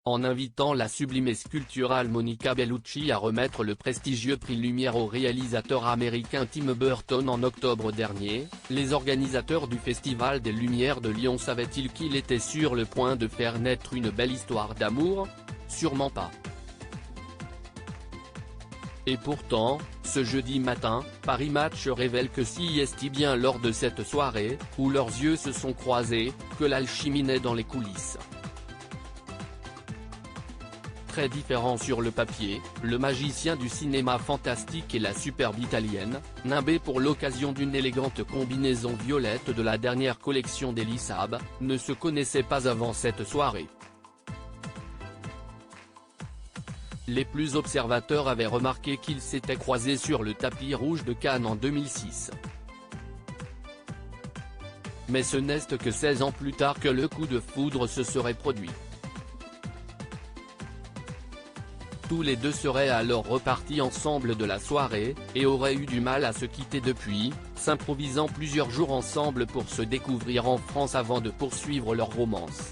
en invitant la sublime sculpturale Monica Bellucci à remettre le prestigieux prix Lumière au réalisateur américain Tim Burton en octobre dernier. Les organisateurs du Festival des Lumières de Lyon savaient-ils qu'il était sur le point de faire naître une belle histoire d'amour? Sûrement pas. Et pourtant, ce jeudi matin, Paris Match révèle que c'est bien lors de cette soirée, où leurs yeux se sont croisés, que l'alchimie naît dans les coulisses. Très différent sur le papier, le magicien du cinéma fantastique et la superbe italienne, nimbée pour l'occasion d'une élégante combinaison violette de la dernière collection d'Elie Saab, ne se connaissaient pas avant cette soirée. Les plus observateurs avaient remarqué qu'ils s'étaient croisés sur le tapis rouge de Cannes en 2006. Mais ce n'est que 16 ans plus tard que le coup de foudre se serait produit. Tous les deux seraient alors repartis ensemble de la soirée, et auraient eu du mal à se quitter depuis, s'improvisant plusieurs jours ensemble pour se découvrir en France avant de poursuivre leur romance.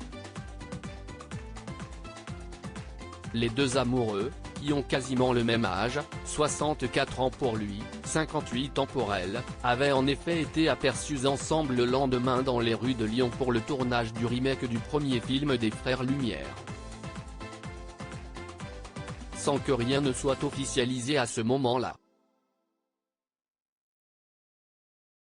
Les deux amoureux, qui ont quasiment le même âge, 64 ans pour lui, 58 ans pour elle, avaient en effet été aperçus ensemble le lendemain dans les rues de Lyon pour le tournage du remake du premier film des Frères Lumière. Sans que rien ne soit officialisé à ce moment-là.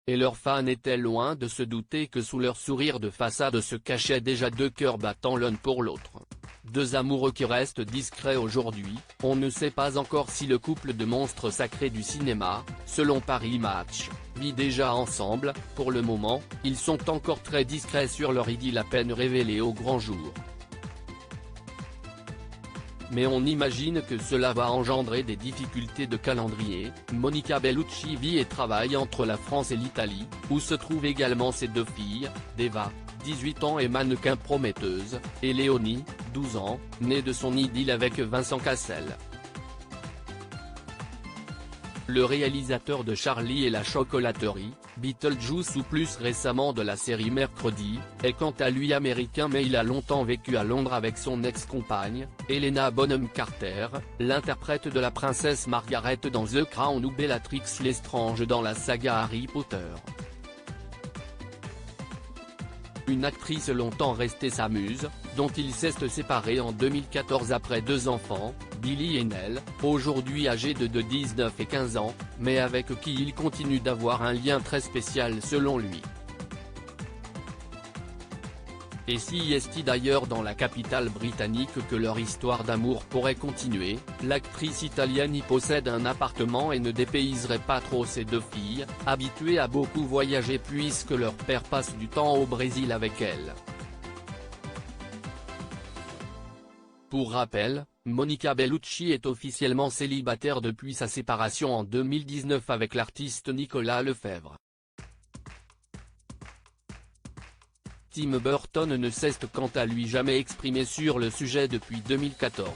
Et leurs fans étaient loin de se douter que sous leur sourire de façade se cachaient déjà deux cœurs battant l'un pour l'autre. Deux amoureux qui restent discrets aujourd'hui. On ne sait pas encore si le couple de monstres sacrés du cinéma, selon Paris Match, vit déjà ensemble. Pour le moment, ils sont encore très discrets sur leur idylle à peine révélée au grand jour. Mais on imagine que cela va engendrer des difficultés de calendrier. Monica Bellucci vit et travaille entre la France et l'Italie, où se trouvent également ses deux filles, Deva, 18 ans et mannequin prometteuse, et Léonie, 12 ans, née de son idylle avec Vincent Cassel. Le réalisateur de Charlie et la chocolaterie, Beetlejuice ou plus récemment de la série Mercredi, est quant à lui américain mais il a longtemps vécu à Londres avec son ex-compagne, Helena Bonham Carter, l'interprète de la princesse Margaret dans The Crown ou Bellatrix Lestrange dans la saga Harry Potter. Une actrice longtemps restée sa muse, dont il s'est séparé en 2014 après deux enfants, Billy et Nell, aujourd'hui âgés de 19 et 15 ans, mais avec qui il continue d'avoir un lien très spécial selon lui. Et si est d'ailleurs dans la capitale britannique que leur histoire d'amour pourrait continuer, l'actrice italienne y possède un appartement et ne dépayserait pas trop ses deux filles, habituées à beaucoup voyager puisque leur père passe du temps au Brésil avec elle. Pour rappel, Monica Bellucci est officiellement célibataire depuis sa séparation en 2019 avec l'artiste Nicolas Lefebvre. Tim Burton ne s'est quant à lui jamais exprimé sur le sujet depuis 2014.